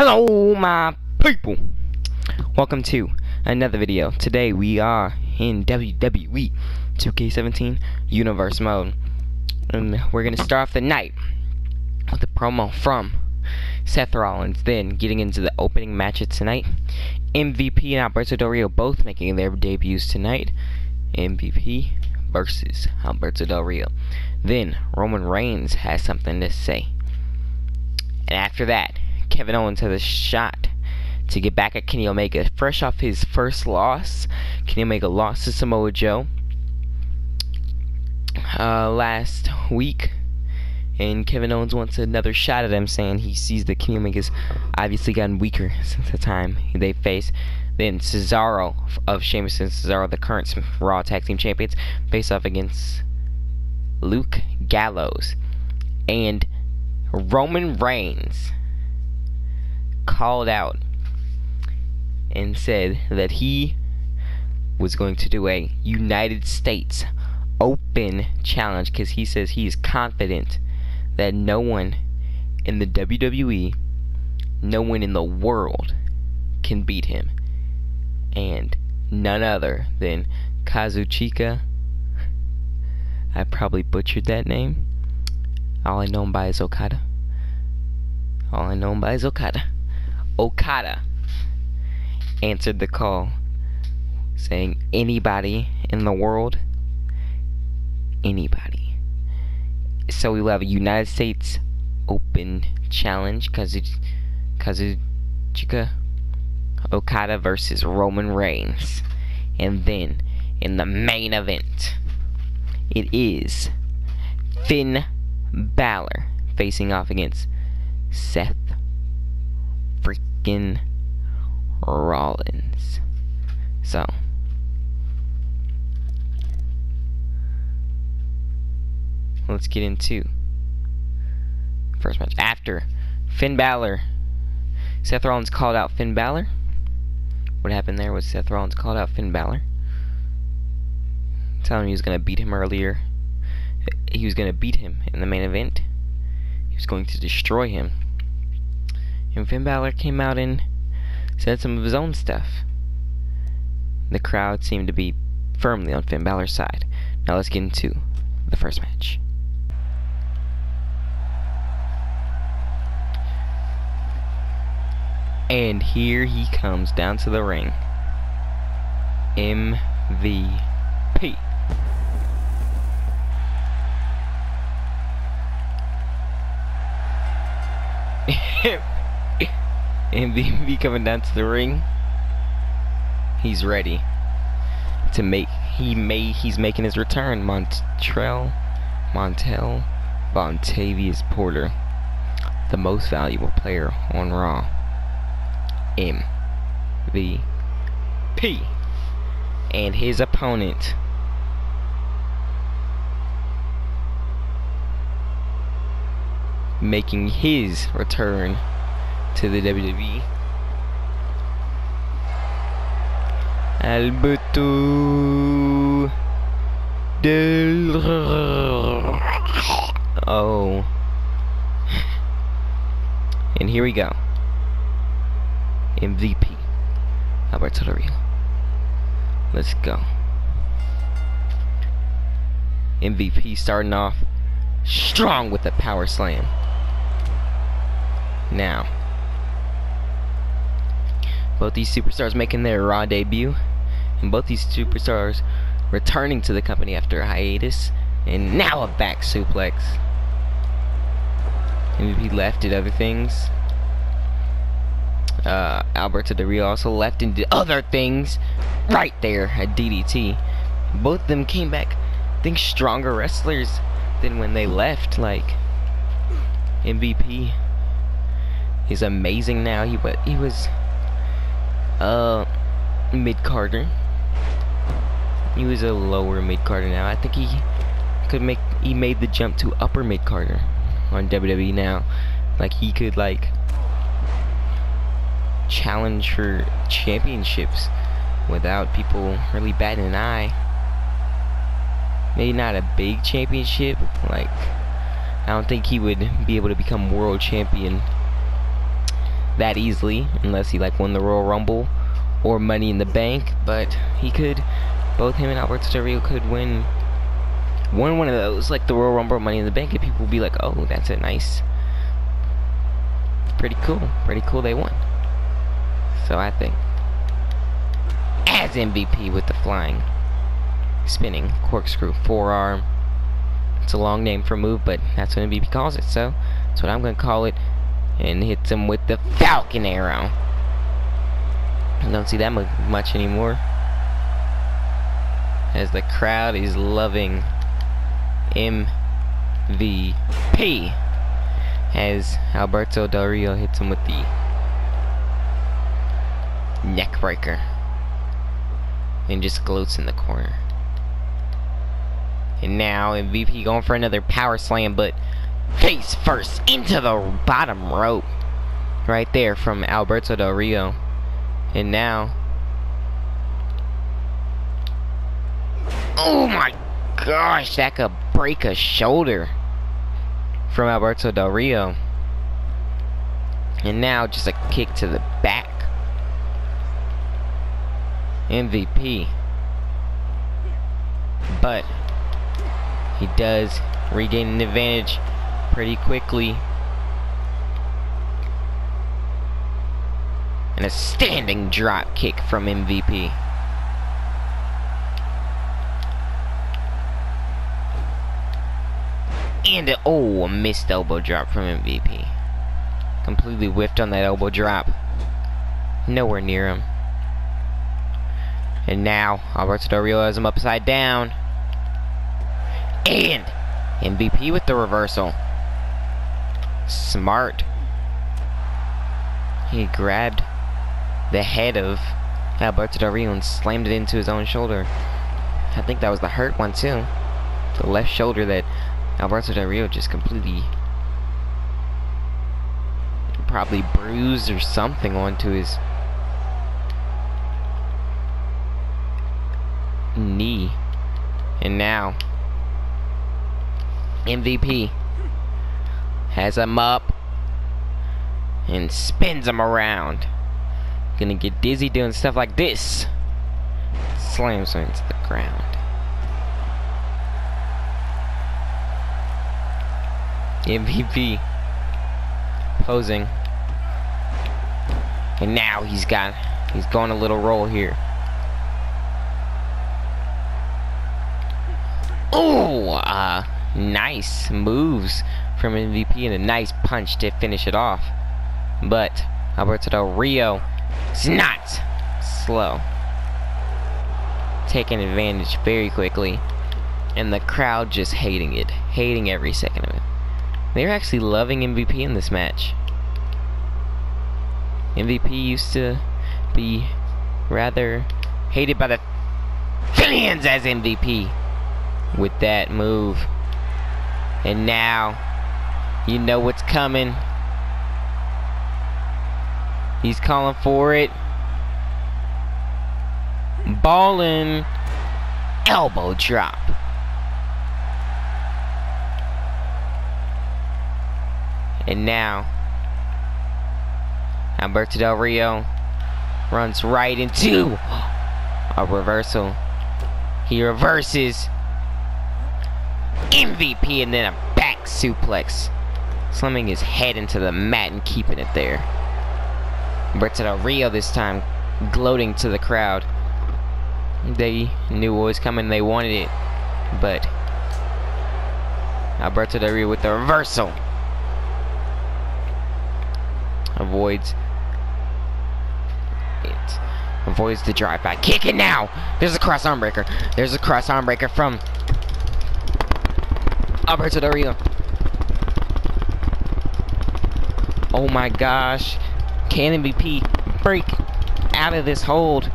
Hello my people, welcome to another video. Today we are in WWE 2K17 Universe mode, and we're gonna start off the night with a promo from Seth Rollins, then getting into the opening matches tonight. MVP and Alberto Del Rio both making their debuts tonight. MVP versus Alberto Del Rio. Then Roman Reigns has something to say, and after that Kevin Owens has a shot to get back at Kenny Omega, fresh off his first loss. Kenny Omega lost to Samoa Joe last week, and Kevin Owens wants another shot at him, saying he sees that Kenny Omega's obviously gotten weaker since the time they faced. Then Cesaro of Sheamus and Cesaro, the current Raw Tag Team Champions, face off against Luke Gallows, and Roman Reigns called out and said that he was going to do a United States Open challenge, because he says he is confident that no one in the WWE, no one in the world can beat him, and none other than Kazuchika. I probably butchered that name. All I know him by is Okada. Okada answered the call, saying anybody in the world, anybody. So we will have a United States Open challenge, Kazuchika Okada versus Roman Reigns. And then in the main event, it is Finn Balor facing off against Seth freaking Rollins. So let's get into first match. After Finn Balor, Seth Rollins called out Finn Balor. What happened there was Seth Rollins called out Finn Balor, telling him he was going to beat him earlier. He was going to beat him in the main event. He was going to destroy him. And Finn Balor came out and said some of his own stuff. The crowd seemed to be firmly on Finn Balor's side. Now let's get into the first match. And here he comes down to the ring. MVP. MVP coming down to the ring. He's ready to make. He's making his return. Montavious Porter, the most valuable player on Raw. MVP and his opponent, making his return to the WWE, Alberto Del Rio. Oh, and here we go. MVP Alberto Del Rio. Let's go. MVP starting off strong with a power slam. Now, both these superstars making their Raw debut, and both these superstars returning to the company after a hiatus, and now a back suplex. MVP left, did other things. Alberto Del Rio also left and did other things. Right there, a DDT. Both of them came back, I think, stronger wrestlers than when they left. Like, MVP is amazing now. He was mid-carder. He was a lower mid-carder now. I think he made the jump to upper mid-carder on WWE now. Like, he could like challenge for championships without people really batting an eye. Maybe not a big championship, like I don't think he would be able to become world champion that easily unless he like won the Royal Rumble or Money in the Bank, but he could, both him and Alberto Del Rio could win one of those, like the Royal Rumble or Money in the Bank, and people would be like, oh, that's a nice, pretty cool they won. So I think as MVP with the flying, spinning corkscrew forearm. It's a long name for a move, but that's what MVP calls it, so that's what I'm gonna call it. And hits him with the Falcon Arrow. I don't see that much anymore, as the crowd is loving MVP as Alberto Del Rio hits him with the neck breaker and just gloats in the corner. And now MVP going for another power slam, but face first into the bottom rope right there from Alberto Del Rio. And now, oh my gosh, that could break a shoulder from Alberto Del Rio. And now just a kick to the back. MVP, but he does regain an advantage pretty quickly. And a standing drop kick from MVP. And a missed elbow drop from MVP. Completely whiffed on that elbow drop. Nowhere near him. And now Alberto Del Rio has him upside down. And MVP with the reversal. Smart. He grabbed the head of Alberto Del Rio and slammed it into his own shoulder. I think that was the hurt one too. The left shoulder that Alberto Del Rio just completely, probably bruised or something onto his knee. And now MVP has him up and spins him around. Gonna get dizzy doing stuff like this. Slams him into the ground. MVP posing. And now he's going a little roll here. Oh, nice moves from MVP and a nice punch to finish it off. But Alberto Del Rio is not slow, taking advantage very quickly, and the crowd just hating it, hating every second of it. They're actually loving MVP in this match. MVP used to be rather hated by the fans as MVP with that move. And now, you know what's coming. He's calling for it. Ballin' elbow drop. And now, Alberto Del Rio runs right into a reversal. He reverses MVP and then a back suplex, slamming his head into the mat and keeping it there. Alberto Del Rio this time gloating to the crowd. They knew what was coming, they wanted it, but Alberto Del Rio with the reversal avoids it. Avoids the drive-by kick, and now there's a cross arm breaker. There's a cross arm breaker from Alberto Del Rio. Oh my gosh. Can MVP break out of this hold?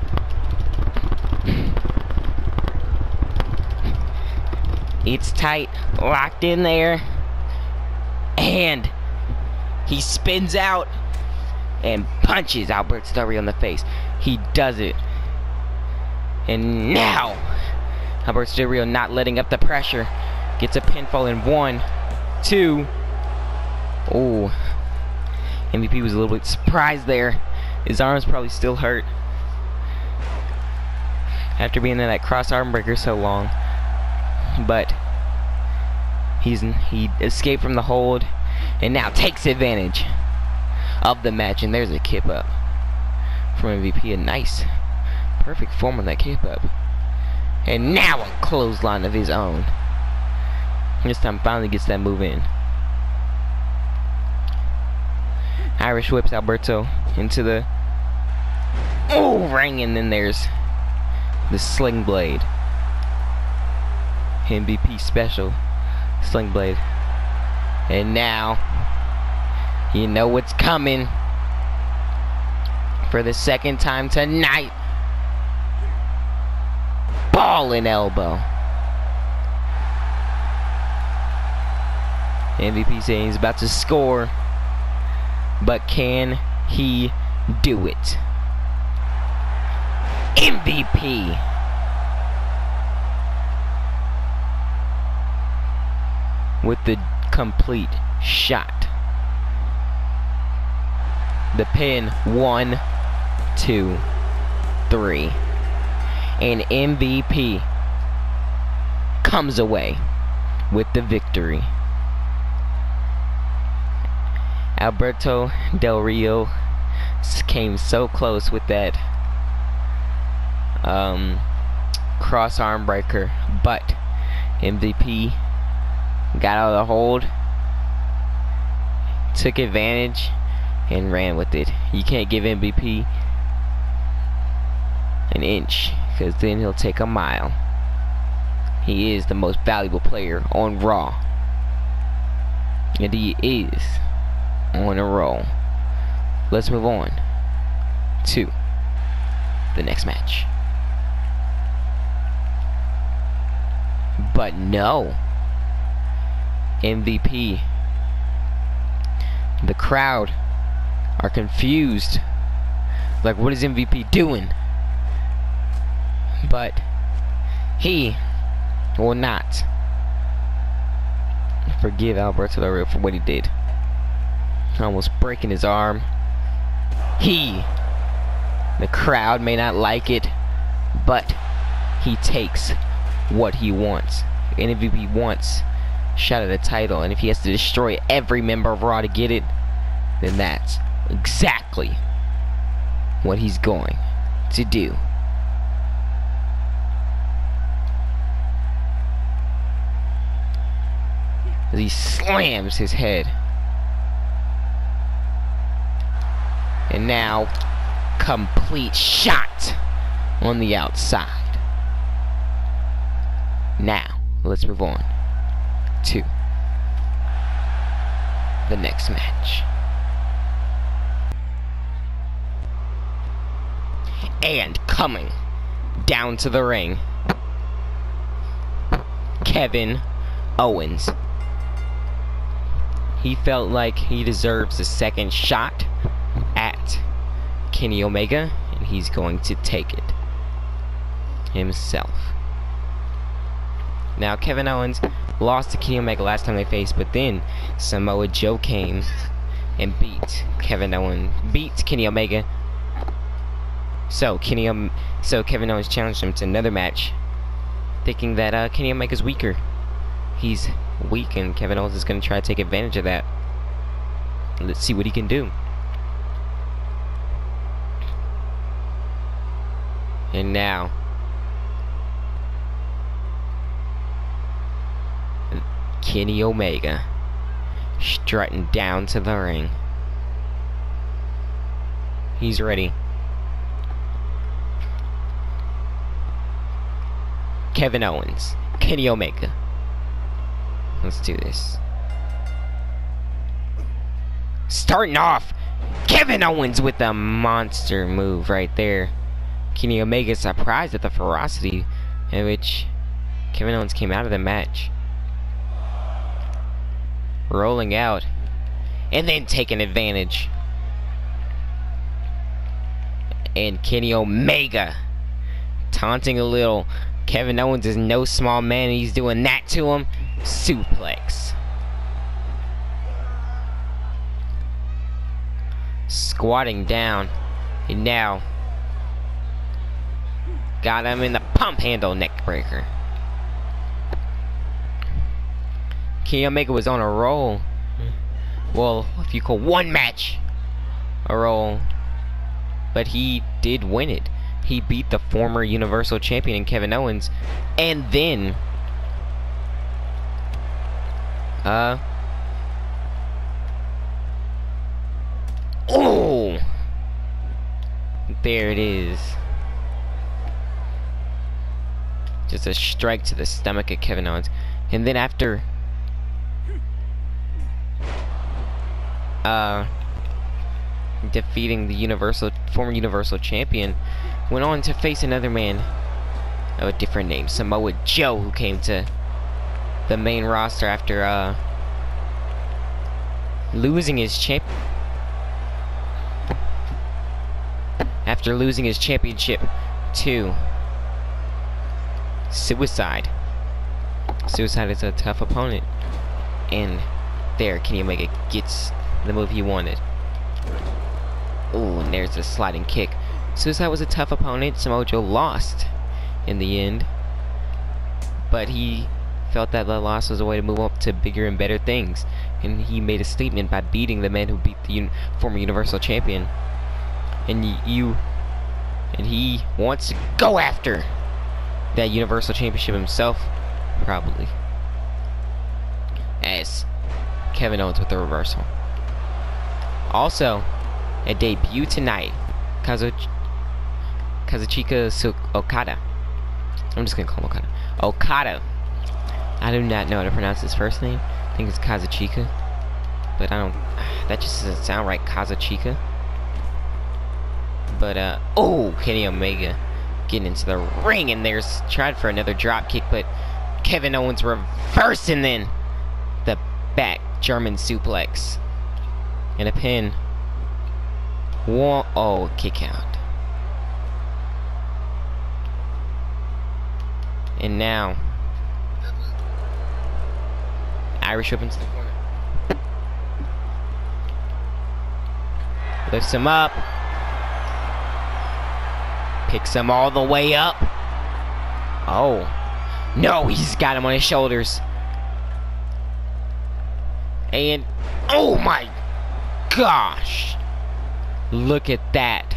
It's tight, locked in there, and he spins out and punches Alberto Del Rio in the face. He does it. And now Alberto Del Rio not letting up the pressure. Gets a pinfall in 1, 2. Oh. MVP was a little bit surprised there. His arm's probably still hurt after being in that cross arm breaker so long. But he escaped from the hold and now takes advantage of the match. And there's a kip up from MVP. A nice, perfect form on that kip up. And now a clothesline of his own. This time finally gets that move in. Irish whips Alberto into the ring, and then there's the sling blade. MVP special sling blade. And now you know what's coming for the second time tonight. Ball and elbow. MVP saying he's about to score, but can he do it? MVP with the complete shot. The pin, 1, 2, 3. And MVP comes away with the victory. Alberto Del Rio came so close with that cross arm breaker, but MVP got out of the hold, took advantage, and ran with it. You can't give MVP an inch, because then he'll take a mile. He is the most valuable player on Raw, and he is on a roll. Let's move on to the next match. But no, MVP, the crowd are confused, like, what is MVP doing? But he will not forgive Alberto Del Rio for what he did, almost breaking his arm. The crowd may not like it, but he takes what he wants. And if he wants a shot at the title, and if he has to destroy every member of Raw to get it, then that's exactly what he's going to do. As he slams his head. And now, complete shot on the outside. Now, let's move on to the next match. And coming down to the ring, Kevin Owens. He felt like he deserves a second shot at Kenny Omega, and he's going to take it himself. Now, Kevin Owens lost to Kenny Omega last time they faced, but then Samoa Joe came and beat Kenny Omega. So Kevin Owens challenged him to another match, thinking that Kenny Omega's weaker. He's weak, and Kevin Owens is going to try to take advantage of that. Let's see what he can do. And now, Kenny Omega strutting down to the ring. He's ready. Kevin Owens, Kenny Omega. Let's do this. Starting off, Kevin Owens with a monster move right there. Kenny Omega surprised at the ferocity in which Kevin Owens came out of the match. Rolling out and then taking advantage. And Kenny Omega taunting a little. Kevin Owens is no small man, and he's doing that to him. Suplex. squatting down, and now got him in the pump handle neck breaker. Kenny Omega was on a roll. Well, if you call one match a roll, but he did win it. He beat the former Universal Champion Kevin Owens, and then oh, there it is. Just a strike to the stomach of Kevin Owens, and then after defeating the former Universal Champion, went on to face another man of a different name, Samoa Joe, who came to the main roster after losing his championship to Suicide. Suicide is a tough opponent, and there Kenny Omega gets the move he wanted. Ooh, and there's a sliding kick. Suicide was a tough opponent. Samoa Joe lost in the end, but he felt that the loss was a way to move up to bigger and better things, and he made a statement by beating the man who beat the former Universal Champion. And he wants to go after that Universal Championship himself, probably. As Kevin Owens with the reversal. Also, a debut tonight, Kazuchika Okada. I'm just gonna call him Okada. Okada. I do not know how to pronounce his first name. I think it's Kazuchika, but I don't. That just doesn't sound right, Kazuchika. But oh, Kenny Omega getting into the ring, and there's tried for another drop kick, but Kevin Owens reverse, and then the back German suplex and a pin. One, oh, kick out. And now Irish whip into the corner. Lifts him up. Picks him all the way up. Oh. No, he's got him on his shoulders. And oh my gosh. Look at that.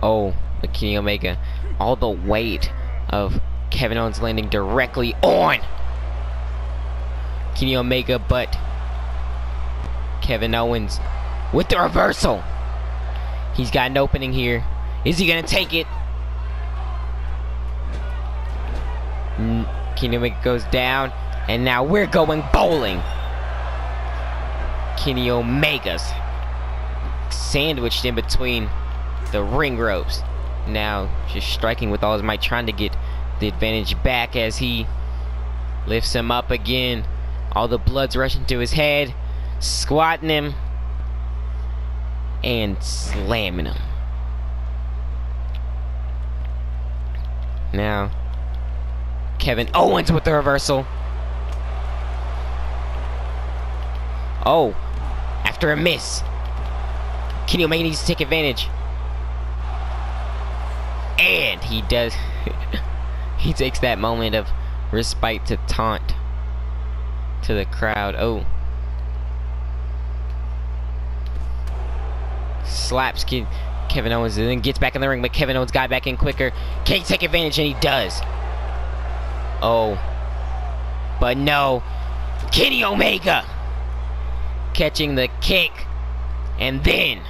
Oh, the Kenny Omega. All the weight of Kevin Owens landing directly on Kenny Omega, but Kevin Owens with the reversal. He's got an opening here. Is he gonna take it? Kenny Omega goes down, and now we're going bowling. Kenny Omega's sandwiched in between the ring ropes. Now just striking with all his might, trying to get the advantage back as he lifts him up again. All the blood's rushing to his head, squatting him and slamming him. Now Kevin Owens with the reversal. Oh, after a miss, Kenny Omega needs to take advantage. And he does. He takes that moment of respite to taunt to the crowd. Oh. Slaps Kevin Owens and then gets back in the ring, but Kevin Owens got back in quicker. Can he take advantage? And he does. Oh. But no. Kenny Omega catching the kick. And then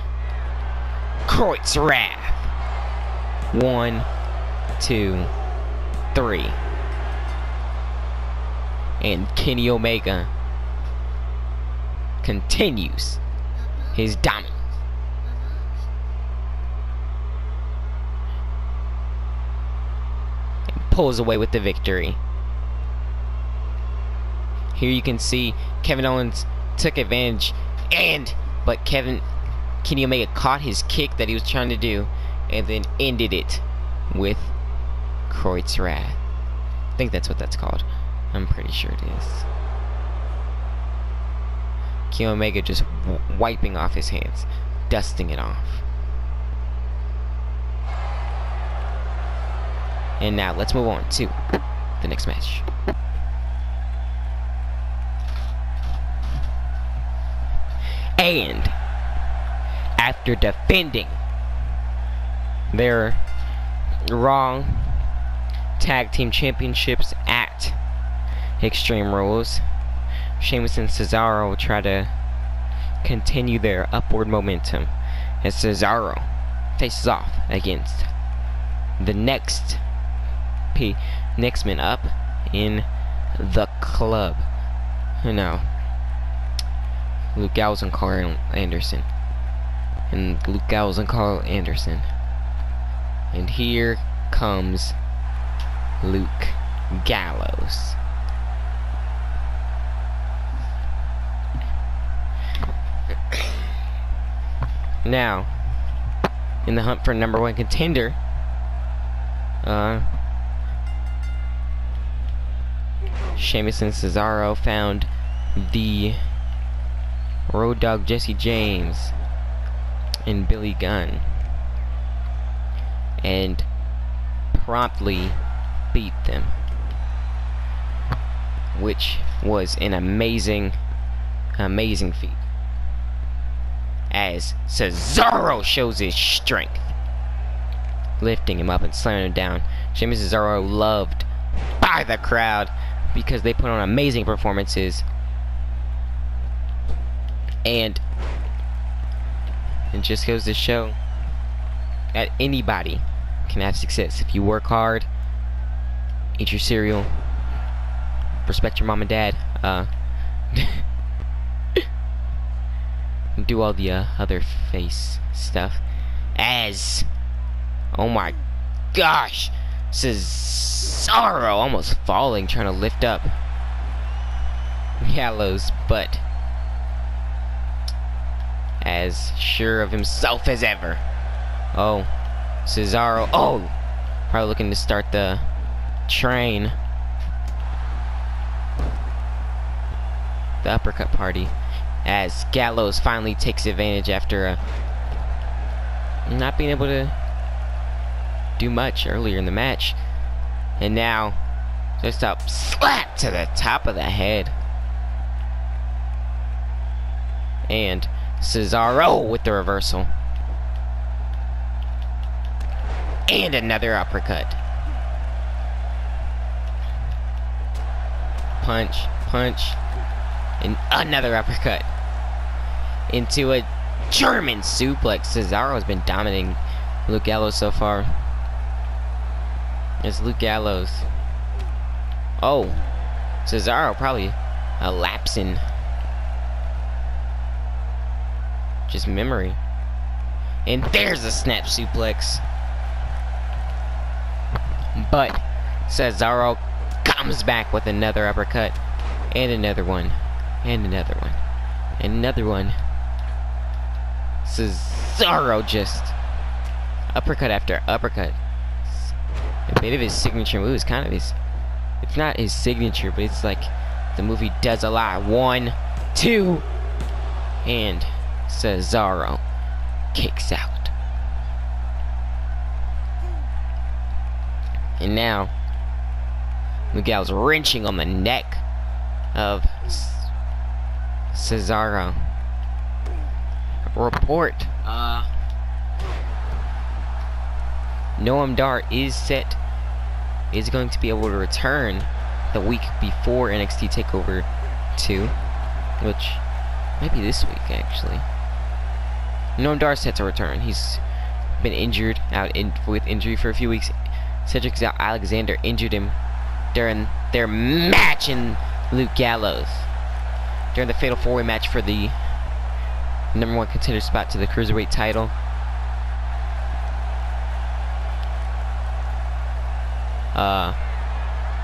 Kreutz Wrath. 1, 2, 3. And Kenny Omega continues his dominance. And pulls away with the victory. Here you can see Kevin Owens took advantage, but Kenny Omega caught his kick that he was trying to do and then ended it with Kreutz Wrath. I think that's what that's called. I'm pretty sure it is. Kenny Omega just wiping off his hands, dusting it off. And now let's move on to the next match. And after defending their Raw Tag Team Championships at Extreme Rules, Sheamus and Cesaro will try to continue their upward momentum as Cesaro faces off against the next man up in the club. No, Luke Gallows and Carl Anderson. And Luke Gallows and Carl Anderson. And here comes Luke Gallows. Now, in the hunt for #1 contender, Sheamus and Cesaro found the Road Dogg Jesse James and Billy Gunn and promptly beat them, which was an amazing feat, as Cesaro shows his strength, lifting him up and slamming him down. Sheamus and Cesaro loved by the crowd because they put on amazing performances, and it just goes to show that anybody can have success if you work hard, eat your cereal, respect your mom and dad, do all the other face stuff. As, oh my gosh, Cesaro almost falling trying to lift up Gallows' butt, as sure of himself as ever. Oh, Cesaro, oh, probably looking to start the train, the uppercut party, as Gallows finally takes advantage after not being able to do much earlier in the match, and now just a slap to the top of the head, and Cesaro with the reversal, and another uppercut, punch, punch, and another uppercut into a German suplex. Cesaro has been dominating Luke Gallows so far. It's Luke Gallows. Oh, Cesaro probably a lapsing just memory. And there's a snap suplex. But Cesaro comes back with another uppercut, and another one, and another one, and another one. Cesaro just uppercut after uppercut. A bit of his signature move. Is kind of his, it's not his signature, but it's like the movie does a lot. 1, 2, and Cesaro kicks out. And now Miguel's wrenching on the neck of Cesaro. Report, Noam Dar is going to be able to return the week before NXT TakeOver 2, which might be this week actually. Noam Dar's set to return. He's been injured, with injury for a few weeks. Cedric Alexander injured him during their match in Luke Gallows, during the Fatal 4-Way match for the #1 contender spot to the Cruiserweight title.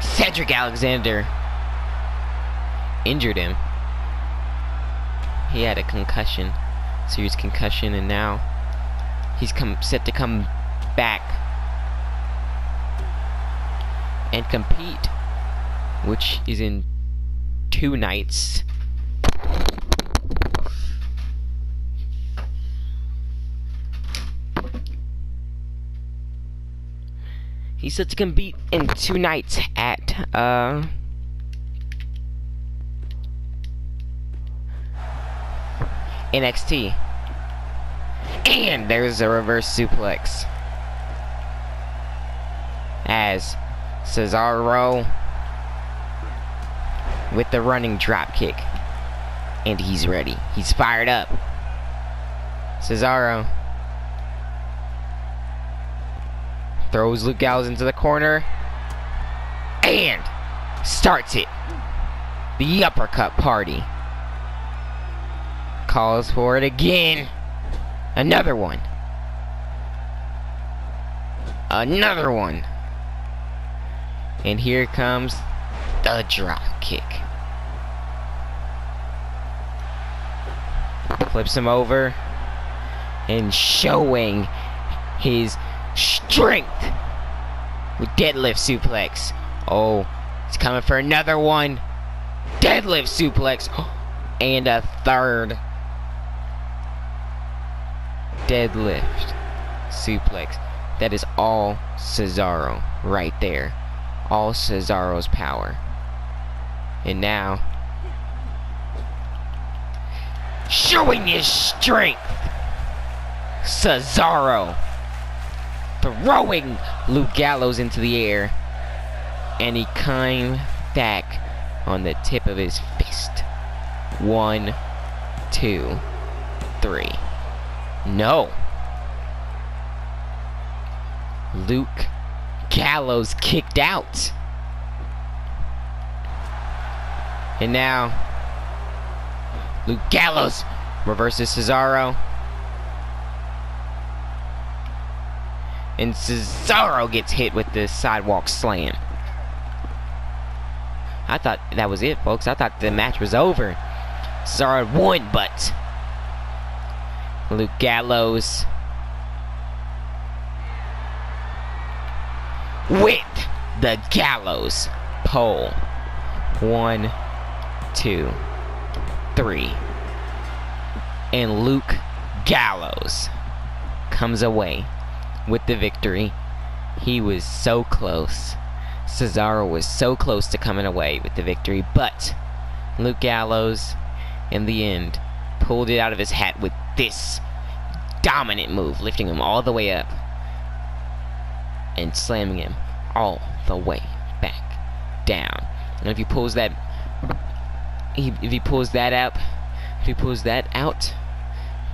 Cedric Alexander injured him. He had a concussion, serious concussion, and now he's set to come back and compete, which is in 2 nights. He's set to compete in 2 nights at NXT. And there's a reverse suplex as Cesaro with the running drop kick. And he's ready. He's fired up. Cesaro throws Luke Gallows into the corner and starts it. The uppercut party. Calls for it again. Another one. Another one. And here comes the drop kick. Flips him over and showing his strength with deadlift suplex. Oh, he's coming for another one. Deadlift suplex and a third deadlift suplex. That is all Cesaro right there. All Cesaro's power. And now, showing his strength, Cesaro throwing Luke Gallows into the air, and he came back on the tip of his fist. 1, 2, 3. No. Luke Gallows kicked out. And now Luke Gallows reverses Cesaro. And Cesaro gets hit with the sidewalk slam. I thought that was it, folks. I thought the match was over. Cesaro won, but Luke Gallows with the Gallows pole. 1, 2, 3. And Luke Gallows comes away with the victory. He was so close. Cesaro was so close to coming away with the victory, but Luke Gallows, in the end, pulled it out of his hat with this dominant move, lifting him all the way up and slamming him all the way back down. And if he pulls that, if he pulls that out,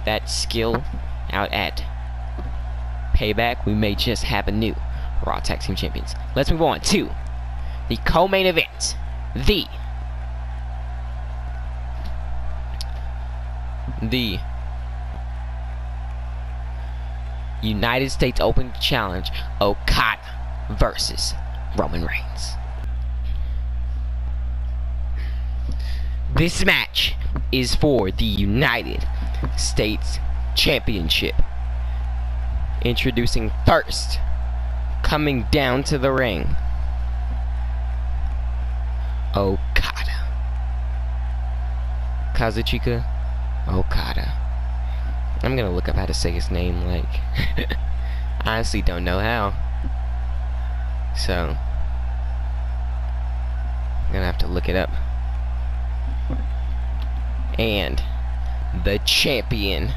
that skill out at Payback, we may just have a new Raw Tag Team Champions. Let's move on to the co-main event. The United States Open Challenge, Okada versus Roman Reigns. This match is for the United States Championship. Introducing first, coming down to the ring, Okada. Kazuchika Okada. I'm gonna look up how to say his name, like, I honestly don't know how. So, I'm gonna have to look it up. And the champion,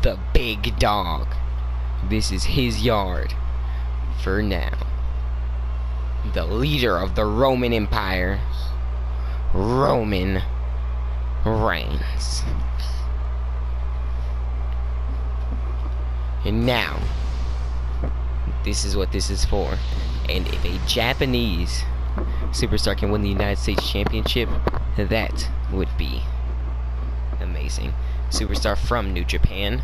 the big dog. This is his yard for now. The leader of the Roman Empire, Roman Reigns. And now, this is what this is for. And if a Japanese superstar can win the United States Championship, that would be amazing. Superstar from New Japan,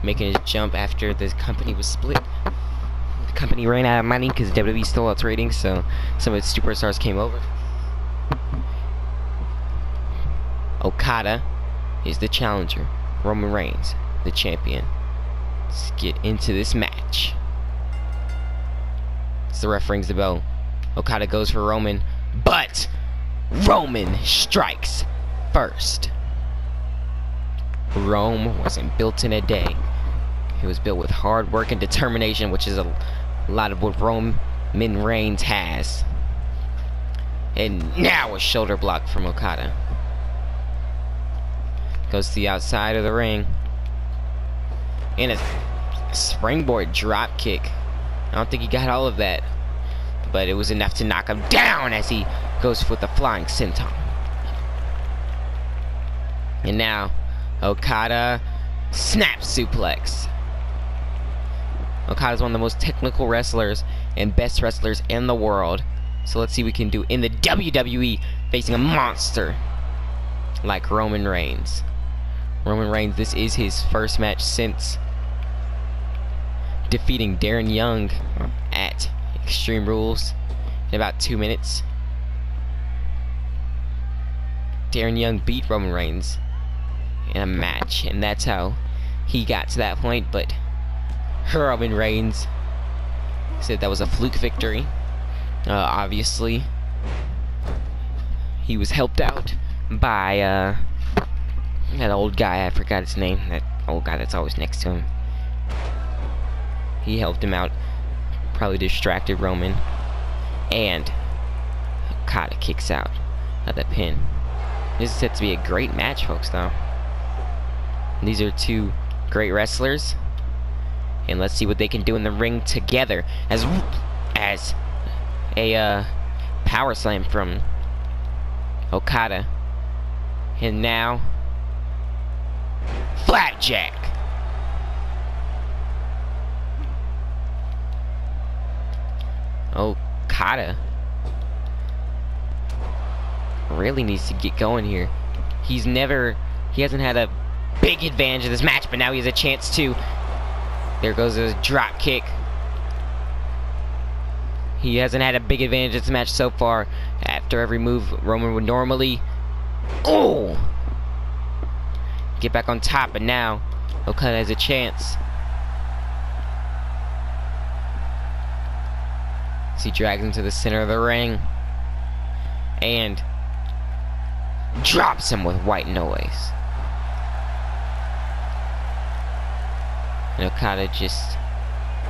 making a jump after the company was split. The company ran out of money because WWE stole its ratings, so some of its superstars came over. Okada is the challenger. Roman Reigns, the champion. Let's get into this match. As the ref rings the bell, Okada goes for Roman, but Roman strikes first. Rome wasn't built in a day. It was built with hard work and determination, which is a lot of what Roman Reigns has. And now a shoulder block from Okada. Goes to the outside of the ring. And a springboard drop kick. I don't think he got all of that, but it was enough to knock him down as he goes with the flying senton. And now Okada snap suplex. Okada's one of the most technical wrestlers and best wrestlers in the world. So let's see what we can do in the WWE facing a monster like Roman Reigns. Roman Reigns, this is his first match since defeating Darren Young at Extreme Rules in about 2 minutes. Darren Young beat Roman Reigns in a match, and that's how he got to that point, but Roman Reigns said that was a fluke victory. Obviously, he was helped out by that old guy, I forgot his name, that old guy that's always next to him. He helped him out, probably distracted Roman, and Okada kicks out of the pin. This is set to be a great match, folks, though. These are two great wrestlers, and let's see what they can do in the ring together as a power slam from Okada. And now flapjack. Okada really needs to get going here. He hasn't had a big advantage of this match, but now he has a chance to. There goes a drop kick. He hasn't had a big advantage of this match so far. After every move, Roman would normally get back on top, but now Okada has a chance. So he drags him to the center of the ring and drops him with white noise. And Okada just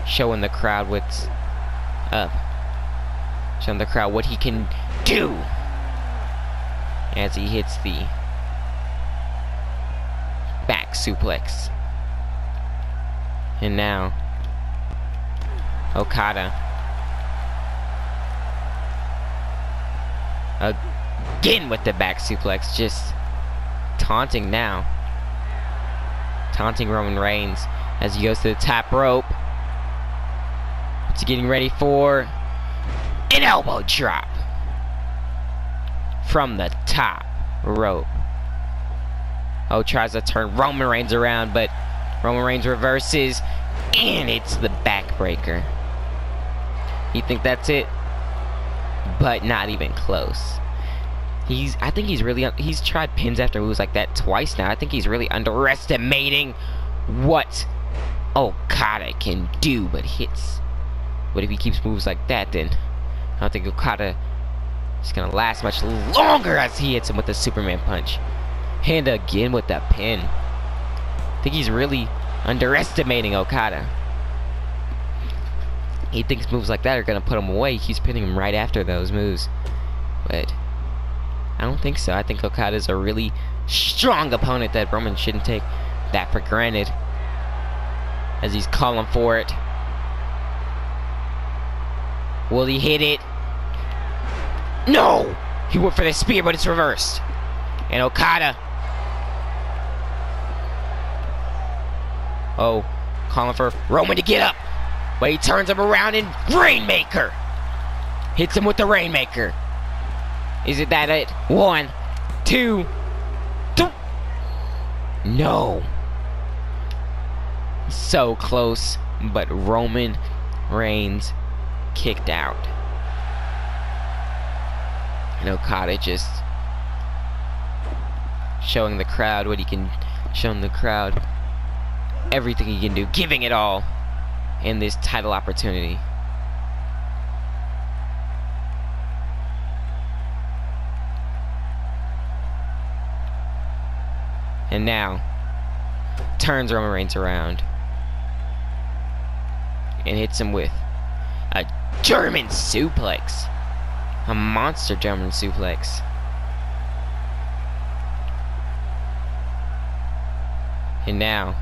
showing the crowd what's up. Showing the crowd what he can do as he hits the back suplex. And now Okada again with the back suplex, just taunting now. Taunting Roman Reigns as he goes to the top rope. He's getting ready for an elbow drop from the top rope. Tries to turn Roman Reigns around, but Roman Reigns reverses, and it's the backbreaker. You think that's it? But not even close. I think he's tried pins after moves like that twice now. I think he's really underestimating what Okada can do, but if he keeps moves like that, then I don't think Okada is gonna last much longer as he hits him with the Superman punch. And again with the pin. I think he's really underestimating Okada. He thinks moves like that are gonna put him away. He keeps pinning him right after those moves, but I don't think so. I think Okada's a really strong opponent that Roman shouldn't take that for granted, as he's calling for it. Will he hit it? No! He went for the spear, but it's reversed. And Okada, calling for Roman to get up, but he turns him around and Rainmaker. Hits him with the Rainmaker. Is it that it? 1, 2, 3. No. So close, but Roman Reigns kicked out. And Okada just showing the crowd what he can, showing the crowd everything he can do, giving it all in this title opportunity. And now turns Roman Reigns around and hits him with a German suplex. A monster German suplex. And now,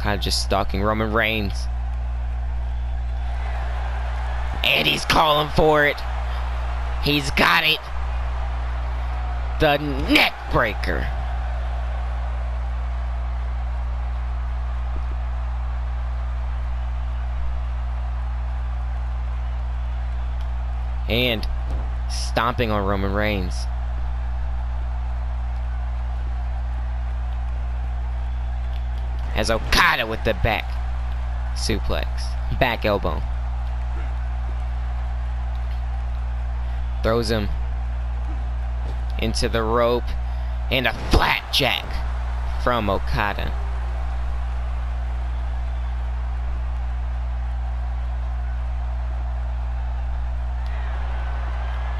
kind of just stalking Roman Reigns. And he's calling for it. He's got it. The neck breaker. And stomping on Roman Reigns. As Okada with the back suplex. Back elbow. Throws him into the rope. And a flat jack from Okada.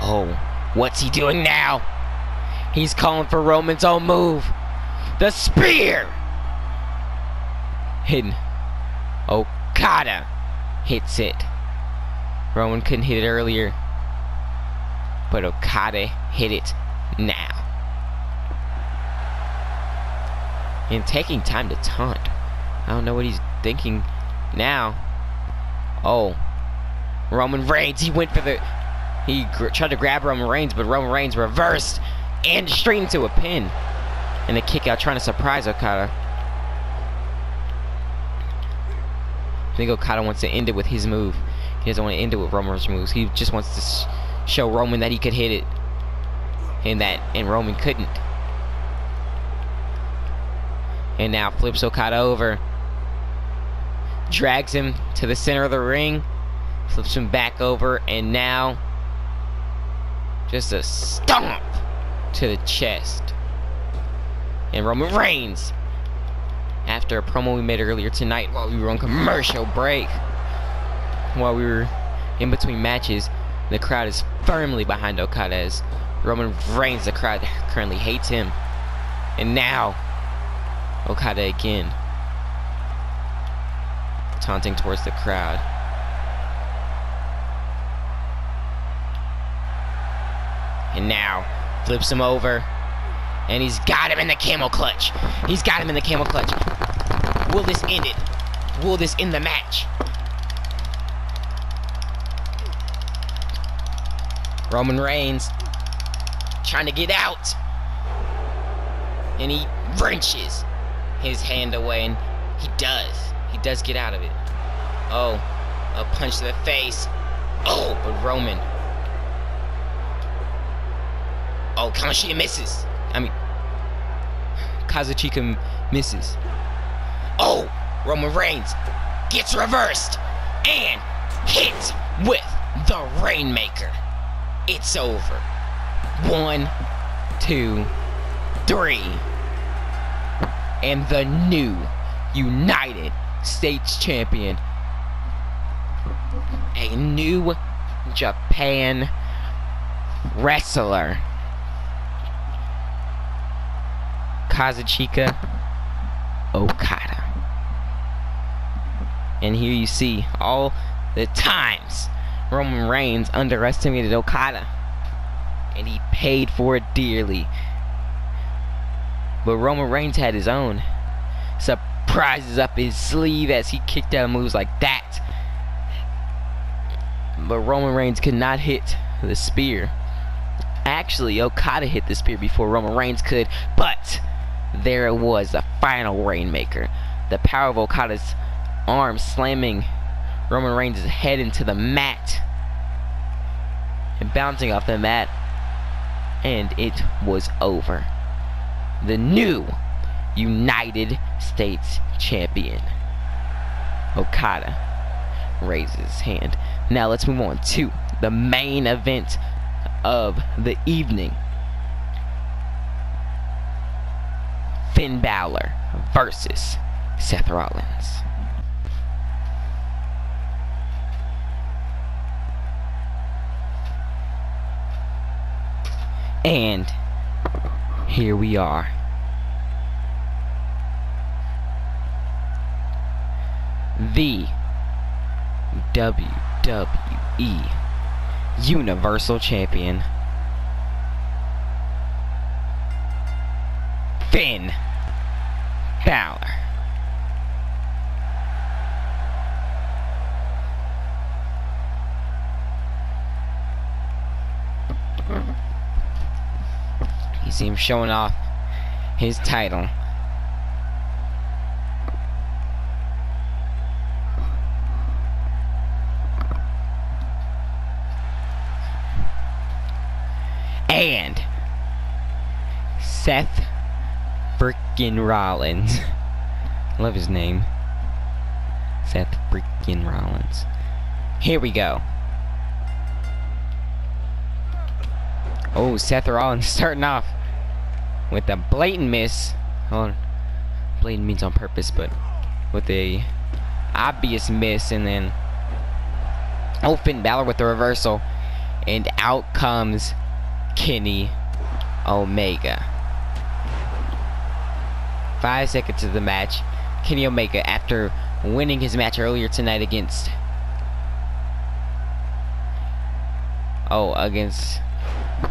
Oh, what's he doing now? He's calling for Roman's own move. The spear! Hidden. Okada hits it. Roman couldn't hit it earlier, but Okada hit it now. And taking time to taunt. I don't know what he's thinking now. Oh, Roman Reigns, he went for the... He tried to grab Roman Reigns, but Roman Reigns reversed and straight into a pin. And a kick out trying to surprise Okada. I think Okada wants to end it with his move. He doesn't want to end it with Roman's moves. He just wants to show Roman that he could hit it. And Roman couldn't. And now flips Okada over. Drags him to the center of the ring. Flips him back over. And now... just a stomp to the chest. And Roman Reigns, after a promo we made earlier tonight while we were on commercial break, while we were in between matches, the crowd is firmly behind Okada as Roman Reigns, the crowd currently hates him. And now, Okada again, taunting towards the crowd. And now, flips him over. And he's got him in the camel clutch. He's got him in the camel clutch. Will this end it? Will this end the match? Roman Reigns trying to get out. And he wrenches his hand away. And he does. He does get out of it. Oh, a punch to the face. Oh, but Roman... oh, Kazuchika misses. Kazuchika misses. Oh, Roman Reigns gets reversed and hit with the Rainmaker. It's over. 1, 2, 3. And the new United States Champion. A new Japan wrestler. Kazuchika Okada. And here you see all the times Roman Reigns underestimated Okada. And he paid for it dearly. But Roman Reigns had his own surprises up his sleeve as he kicked out moves like that. But Roman Reigns could not hit the spear. Actually, Okada hit the spear before Roman Reigns could, but there it was, the final Rainmaker. The power of Okada's arm slamming Roman Reigns' head into the mat and bouncing off the mat, and it was over. The new United States Champion, Okada, raises his hand. Now let's move on to the main event of the evening. Finn Balor versus Seth Rollins. And here we are. the WWE Universal Champion, Finn Balor. You see him showing off his title. And Seth freaking Rollins. Love his name. Seth freaking Rollins. Here we go. Oh, Seth Rollins starting off with a blatant miss. Hold on. Blatant means on purpose, but with a obvious miss, and then Finn Balor with the reversal, and out comes Kenny Omega. 5 seconds of the match. Kenny Omega, after winning his match earlier tonight against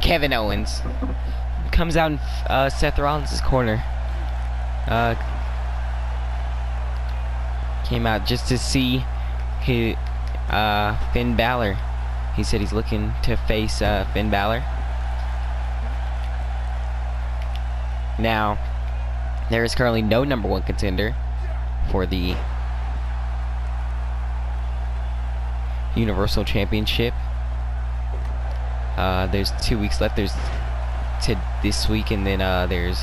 Kevin Owens, comes out in Seth Rollins' corner. Came out just to see Finn Balor. He said he's looking to face Finn Balor. Now, there is currently no #1 contender for the Universal Championship. There's 2 weeks left. There's this week, and then there's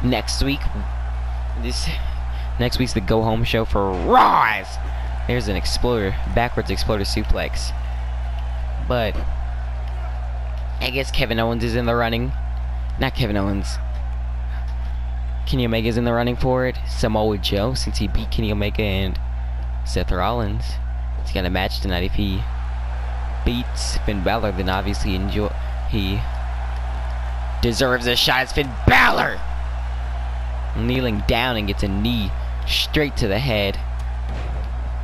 next week. Next week's the go home show for Raw. There's an backwards exploder suplex. But I guess Kevin Owens is in the running. Not Kevin Owens. Kenny Omega is in the running for it. Samoa Joe, since he beat Kenny Omega and Seth Rollins, he's got a match tonight. If he beats Finn Balor, then obviously he deserves a shot. It's Finn Balor kneeling down and gets a knee straight to the head.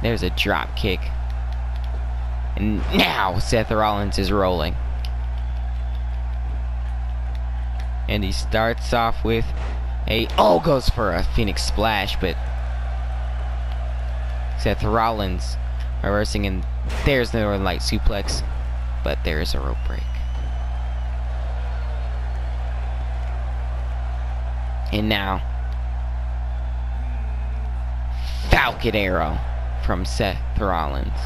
There's a drop kick, and now Seth Rollins is rolling, and he starts off with goes for a Phoenix Splash, but Seth Rollins reversing, and there's the Northern Light suplex, but there is a rope break. And now, Falcon Arrow from Seth Rollins,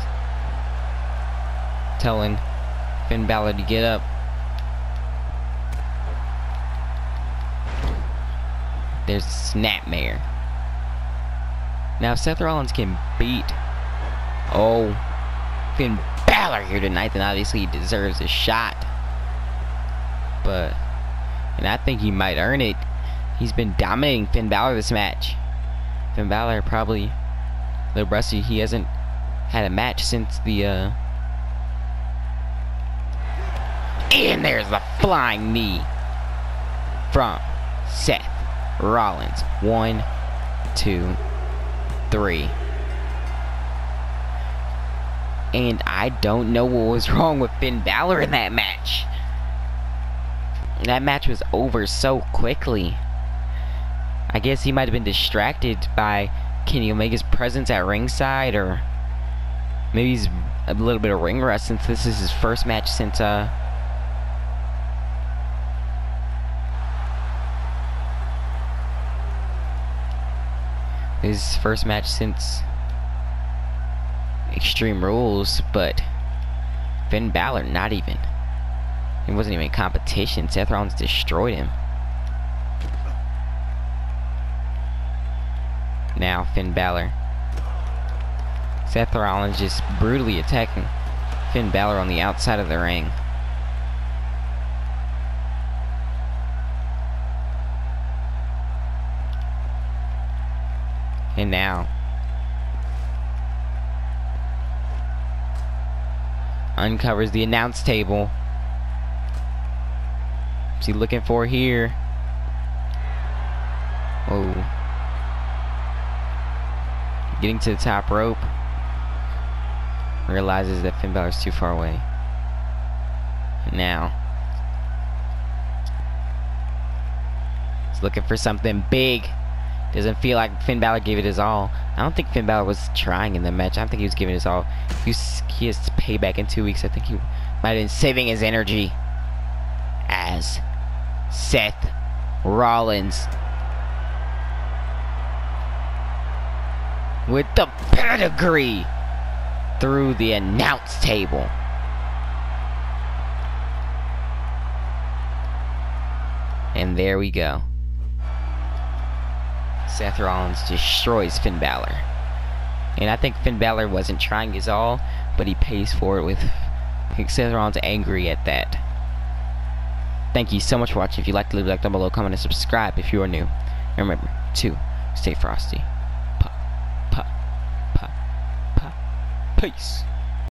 telling Finn Balor to get up. There's Snapmare. Now, if Seth Rollins can beat Finn Balor here tonight, then obviously he deserves a shot. And I think he might earn it. He's been dominating Finn Balor this match. Finn Balor probably a little rusty. He hasn't had a match since the and there's the flying knee from Seth Rollins. 1, 2, 3. And I don't know what was wrong with Finn Balor in that match. That match was over so quickly. I guess he might have been distracted by Kenny Omega's presence at ringside, or maybe he's a little bit of ring rust since this is his first match since Extreme Rules. But Finn Balor, not even. He wasn't even in competition. Seth Rollins destroyed him. Now Finn Balor. Seth Rollins just brutally attacking Finn Balor on the outside of the ring. And now uncovers the announce table. What's he looking for here? Getting to the top rope. Realizes that Finn Balor's too far away. Now he's looking for something big. Doesn't feel like Finn Balor gave it his all. I don't think Finn Balor was trying in the match. I don't think he was giving his all. He has payback in 2 weeks. I think he might have been saving his energy as Seth Rollins with the pedigree through the announce table. And there we go. Seth Rollins destroys Finn Balor. And I think Finn Balor wasn't trying his all, but he pays for it with Seth Rollins angry at that. Thank you so much for watching. If you liked, leave a like down below, comment, and subscribe if you are new. And remember to stay frosty. Peace.